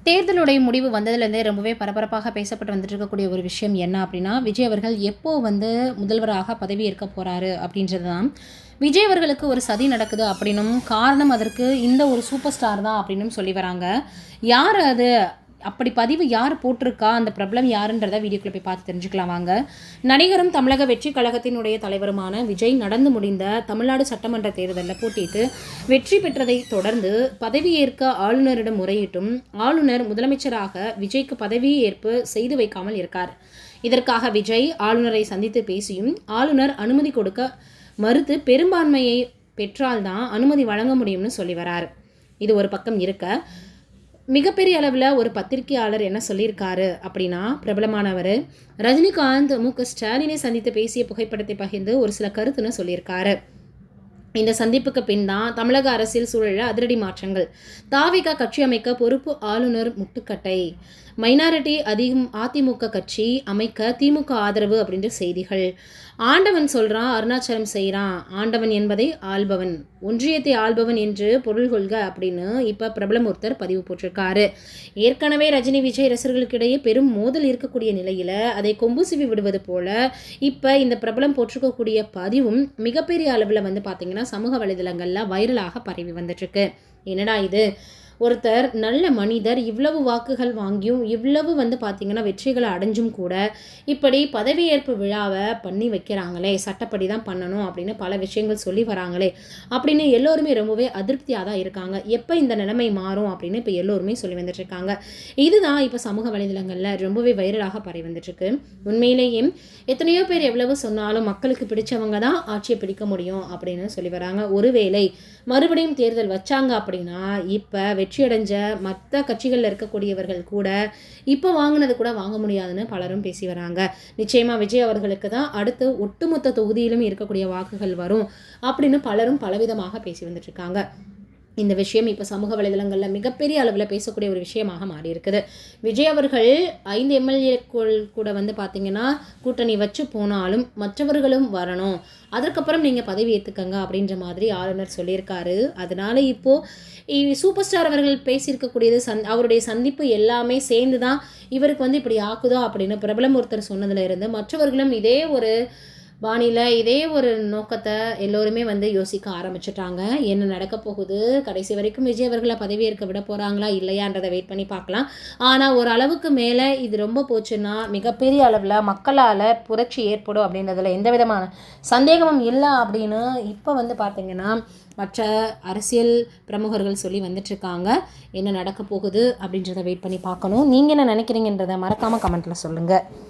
தேர்தலுடைய முடிவு வந்ததுலேருந்தே ரொம்பவே பரபரப்பாக பேசப்பட்டு வந்துட்டு இருக்கக்கூடிய ஒரு விஷயம் என்ன அப்படின்னா, விஜய் அவர்கள் எப்போ முதல்வராக பதவியேற்க போறாரு அப்படின்றது தான். விஜய் அவர்களுக்கு ஒரு சதி நடக்குது அப்படின்னும், காரணம் அதற்கு இந்த ஒரு சூப்பர் ஸ்டார் தான் அப்படின்னும் சொல்லி வராங்க. யார் அது? அப்படி பதிவு யார் போட்டிருக்கா? அந்த பிரபலம் யாருன்றத வீடியோக்குள்ள போய் பார்த்து தெரிஞ்சுக்கலாம் வாங்க. நடிகரும் தமிழக வெற்றி கழகத்தினுடைய தலைவருமான விஜய் நடந்து முடிந்த தமிழ்நாடு சட்டமன்ற தேர்தலில் போட்டியிட்டு வெற்றி பெற்றதை தொடர்ந்து பதவியேற்க ஆளுநரிடம் முறையிட்டும் ஆளுநர் முதலமைச்சராக விஜய்க்கு பதவியேற்பு செய்து வைக்காமல் இருக்கார். இதற்காக விஜய் ஆளுநரை சந்தித்து பேசியும் ஆளுநர் அனுமதி கொடுக்க மறுத்து பெரும்பான்மையை பெற்றால்தான் அனுமதி வழங்க முடியும்னு சொல்லி வரார். இது ஒரு பக்கம் இருக்க, மிகப்பெரிய அளவில் ஒரு பத்திரிகையாளர் என்ன சொல்லியிருக்காரு அப்படின்னா, பிரபலமானவர் ரஜினிகாந்த் மு.க.ஸ்டாலினை சந்தித்து பேசிய புகைப்படத்தை பகிர்ந்து ஒரு சில கருத்துன்னு சொல்லியிருக்காரு. இந்த சந்திப்புக்கு பின் தான் தமிழக அரசியல் சூழலில் அதிரடி மாற்றங்கள். தாவேகா கட்சி அமைக்க பொறுப்பு ஆளுநர் முட்டுக்கட்டை. மைனாரிட்டி அதிகம் அதிமுக கட்சி அமைக்க திமுக ஆதரவு அப்படின்ற செய்திகள். ஆண்டவன் சொல்கிறான், அருணாச்சலம் செய்கிறான். ஆண்டவன் என்பதை ஆள்பவன், ஒன்றியத்தை ஆள்பவன் என்று பொருள் கொள்க அப்படின்னு இப்போ பிரபலம் ஒருத்தர் பதிவு போட்டிருக்காரு. ஏற்கனவே ரஜினி விஜய் ரசிகர்களுக்கிடையே பெரும் மோதல் இருக்கக்கூடிய நிலையில் அதை கொம்பு சிவி விடுவது போல இப்போ இந்த பிரபலம் போட்டிருக்கக்கூடிய பதிவும் மிகப்பெரிய அளவில் பார்த்தீங்கன்னா சமூக வலைதளங்களில் வைரலாக பரவி வந்துட்டுருக்கு. என்னடா இது, ஒருத்தர் நல்ல மனிதர் இவ்வளவு வாக்குகள் வாங்கியும் இவ்வளவு பார்த்தீங்கன்னா வெற்றிகளை அடைஞ்சும் கூட இப்படி பதவியேற்பு விழாவை பண்ணி வைக்கிறாங்களே, சட்டப்படி தான் பண்ணணும் அப்படின்னு பல விஷயங்கள் சொல்லி வராங்களே அப்படின்னு எல்லோருமே ரொம்பவே அதிருப்தியாக தான் இருக்காங்க. எப்போ இந்த நிலைமை மாறும் அப்படின்னு இப்போ எல்லோருமே சொல்லி வந்துட்டு இருக்காங்க. இதுதான் இப்போ சமூக வலைதளங்களில் ரொம்பவே வைரலாக பரவி வந்துட்டுருக்கு. உண்மையிலேயே எத்தனையோ பேர் எவ்வளவு சொன்னாலும் மக்களுக்கு பிடிச்சவங்க தான் ஆட்சியை பிடிக்க முடியும் அப்படின்னு சொல்லி வராங்க. ஒருவேளை மறுபடியும் தேர்தல் வச்சாங்க அப்படின்னா இப்போ வெற்றியடைஞ்ச மற்ற கட்சிகளில் இருக்கக்கூடியவர்கள் கூட இப்போ வாங்கினது கூட வாங்க முடியாதுன்னு பலரும் பேசி வராங்க. நிச்சயமாக விஜய் அவர்களுக்கு தான் அடுத்து ஒட்டுமொத்த தொகுதியிலும் இருக்கக்கூடிய வாக்குகள் வரும் அப்படின்னு பலரும் பலவிதமாக பேசி வந்துட்டு இருக்காங்க. இந்த விஷயம் இப்போ சமூக வலைதளங்களில் மிகப்பெரிய அளவில் பேசக்கூடிய ஒரு விஷயமாக மாறி இருக்குது. விஜய் அவர்கள் 5 எம்எல்ஏக்கள் கூட பார்த்தீங்கன்னா கூட்டணி வச்சு போனாலும் மற்றவர்களும் வரணும், அதற்கப்புறம் நீங்கள் பதவி ஏற்றுக்கங்க அப்படின்ற மாதிரி ஆளுநர் சொல்லியிருக்காரு. அதனால இப்போது சூப்பர் ஸ்டார் அவர்கள் பேசியிருக்கக்கூடியது அவருடைய சந்திப்பு எல்லாமே சேர்ந்து தான் இவருக்கு இப்படி ஆக்குதோ அப்படின்னு பிரபலம் ஒருத்தர் சொன்னதுல இருந்து மற்றவர்களும் இதே ஒரு பாணியில் இதே ஒரு நோக்கத்தை எல்லோருமே யோசிக்க ஆரம்பிச்சிட்டாங்க. என்ன நடக்க போகுது, கடைசி வரைக்கும் விஜய் அவர்களை பதவியேற்க விட போகிறாங்களா இல்லையான்றதை வெயிட் பண்ணி பார்க்கலாம். ஆனால் ஒரு அளவுக்கு மேலே இது ரொம்ப போச்சுன்னா மிகப்பெரிய அளவில் மக்களால் புரட்சி ஏற்படும் அப்படின்றதுல எந்த விதமான சந்தேகமும் இல்லை அப்படின்னு இப்போ பார்த்தீங்கன்னா மற்ற அரசியல் பிரமுகர்கள் சொல்லி வந்துட்டுருக்காங்க. என்ன நடக்க போகுது அப்படின்றத வெயிட் பண்ணி பார்க்கணும். நீங்கள் என்ன நினைக்கிறீங்கன்றதை மறக்காமல் கமெண்ட்டில் சொல்லுங்கள்.